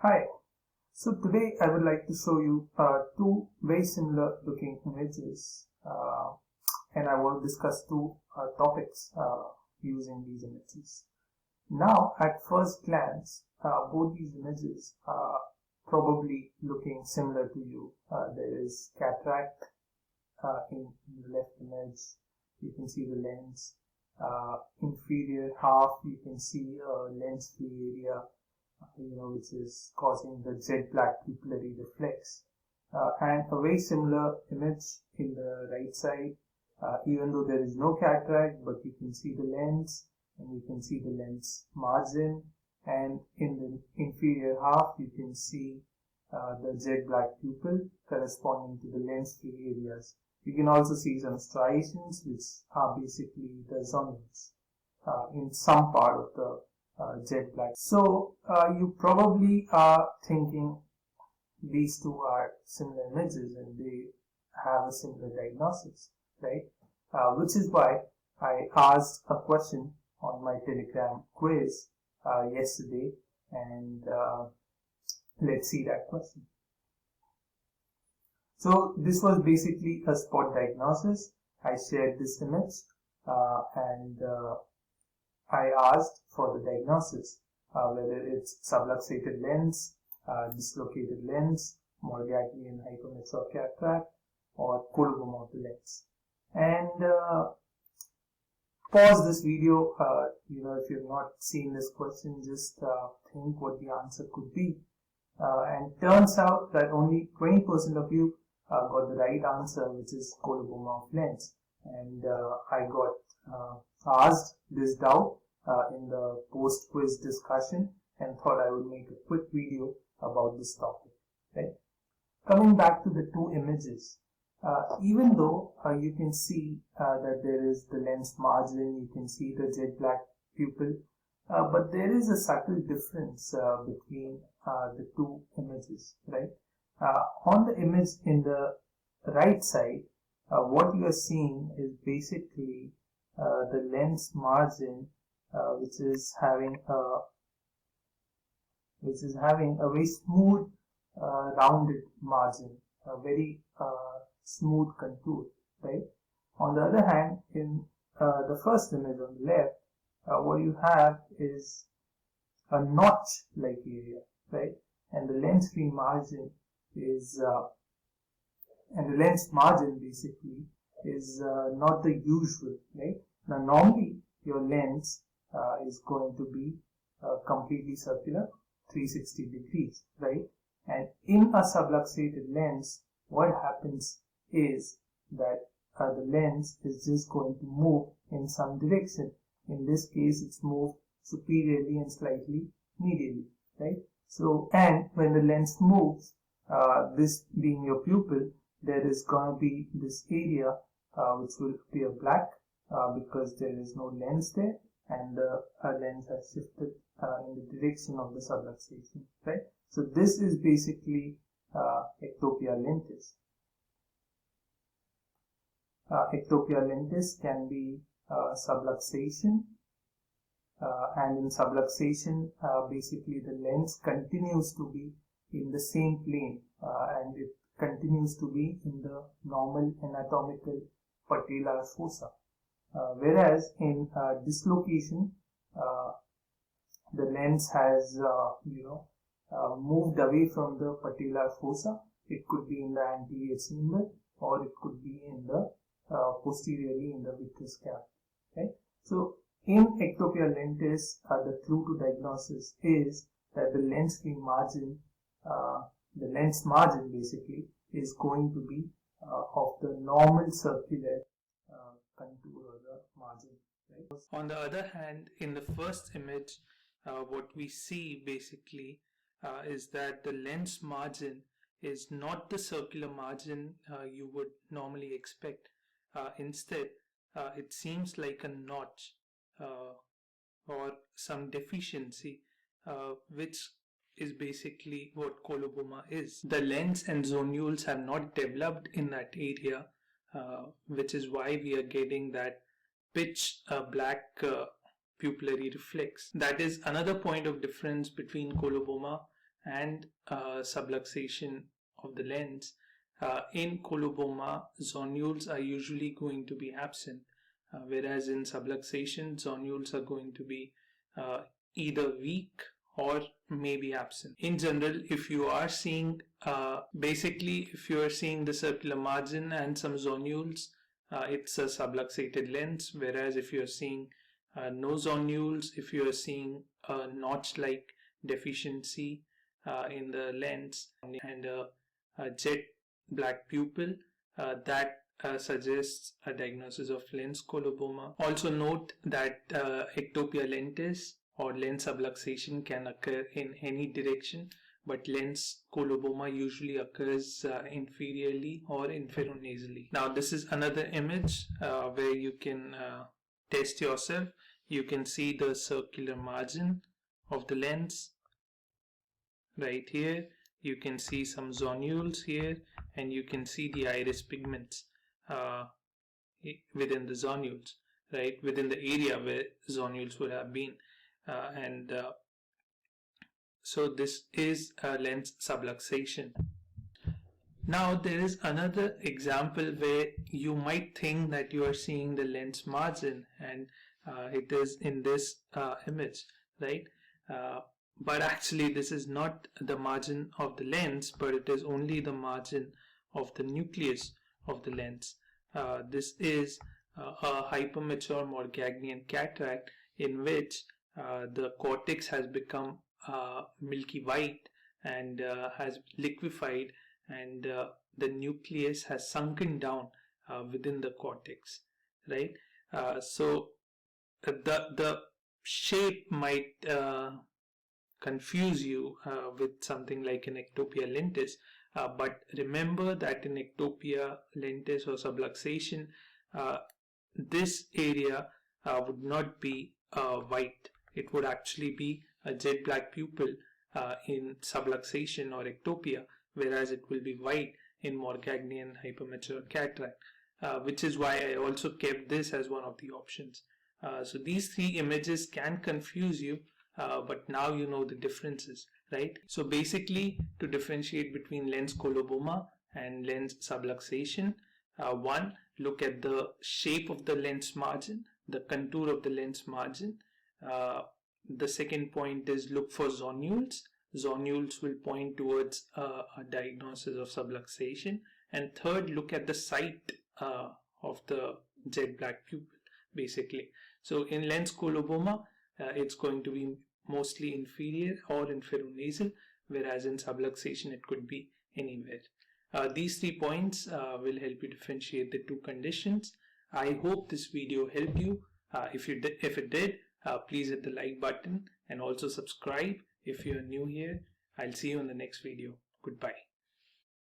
Hi, so today I would like to show you two very similar looking images and I will discuss two topics using these images. Now at first glance, both these images are probably looking similar to you. There is cataract in the left image. You can see the lens. Inferior half, you can see a lens free area which is causing the jet black pupillary reflex. And a very similar image in the right side, even though there is no cataract, but you can see the lens and you can see the lens margin, and in the inferior half you can see the jet black pupil corresponding to the lens free areas. You can also see some striations which are basically the zonules in some part of the jet black. So you probably are thinking these two are similar images and they have a similar diagnosis, right? Which is why I asked a question on my Telegram quiz yesterday, and let's see that question. So this was basically a spot diagnosis. I shared this image and I asked for the diagnosis, whether it's subluxated lens, dislocated lens, Morgagnian hypermetrop cataract, or coloboma of the lens. And pause this video, if you've not seen this question, just think what the answer could be. And turns out that only 20% of you got the right answer, which is coloboma of lens. And I got asked this doubt in the post-quiz discussion and thought I would make a quick video about this topic. Right? Coming back to the two images, even though you can see that there is the lens margin, you can see the jet black pupil, but there is a subtle difference between the two images. Right? On the image in the right side, what you are seeing is basically the lens margin, which is having a very smooth rounded margin, a very smooth contour, right? On the other hand, in the first image on the left, what you have is a notch like area, right? And the lens free margin is and the lens margin basically is not the usual, right? Now normally your lens is going to be completely circular, 360 degrees, right? And in a subluxated lens, what happens is that the lens is just going to move in some direction. In this case, it's moved superiorly and slightly medially, right? So, and when the lens moves, this being your pupil, there is going to be this area which will appear black because there is no lens there, and the lens has shifted in the direction of the subluxation, right? So this is basically ectopia lentis. Ectopia lentis can be subluxation, and in subluxation, basically the lens continues to be in the same plane and it continues to be in the normal anatomical patellar fossa. Whereas in dislocation, the lens has moved away from the patellar fossa. It could be in the anterior chamber or it could be in the posteriorly in the vitreous cavity. Okay? So in ectopia lentis, the clue to diagnosis is that the lens free margin, the lens margin basically is going to be of the normal circular contour or the margin. Right? On the other hand, in the first image, what we see basically is that the lens margin is not the circular margin you would normally expect. Instead, it seems like a notch or some deficiency, which is basically what coloboma is. The lens and zonules have not developed in that area, which is why we are getting that pitch black pupillary reflex. That is another point of difference between coloboma and subluxation of the lens, in coloboma, zonules are usually going to be absent, whereas in subluxation, zonules are going to be either weak or maybe absent. In general, if you are seeing if you are seeing the circular margin and some zonules, it's a subluxated lens, whereas if you are seeing no zonules, if you are seeing a notch-like deficiency in the lens and a jet black pupil, that suggests a diagnosis of lens coloboma. Also note that ectopia lentis or lens subluxation can occur in any direction, but lens coloboma usually occurs inferiorly or inferonasally. Now this is another image where you can test yourself. You can see the circular margin of the lens right here. You can see some zonules here, and you can see the iris pigments within the zonules, right, within the area where zonules would have been, so this is a lens subluxation. Now there is another example where you might think that you are seeing the lens margin, and it is in this image, right? But actually this is not the margin of the lens, but it is only the margin of the nucleus of the lens. This is a hypermature Morgagnian cataract in which the cortex has become milky white and has liquefied, and the nucleus has sunken down within the cortex, right? So the shape might confuse you with something like an ectopia lentis, but remember that in ectopia lentis or subluxation, this area would not be white. It would actually be a jet black pupil in subluxation or ectopia, whereas it will be white in Morgagnian hypermature cataract, which is why I also kept this as one of the options. So these three images can confuse you, but now you know the differences, right? So basically, to differentiate between lens coloboma and lens subluxation, one, look at the shape of the lens margin, the contour of the lens margin. The second point is look for zonules. Zonules will point towards a diagnosis of subluxation. And third, look at the site of the jet black pupil, basically. So in lens coloboma, it's going to be mostly inferior or inferonasal, whereas in subluxation it could be anywhere. These 3 points will help you differentiate the two conditions. I hope this video helped you. If it did, please hit the like button and also subscribe if you are new here. I'll see you in the next video. Goodbye.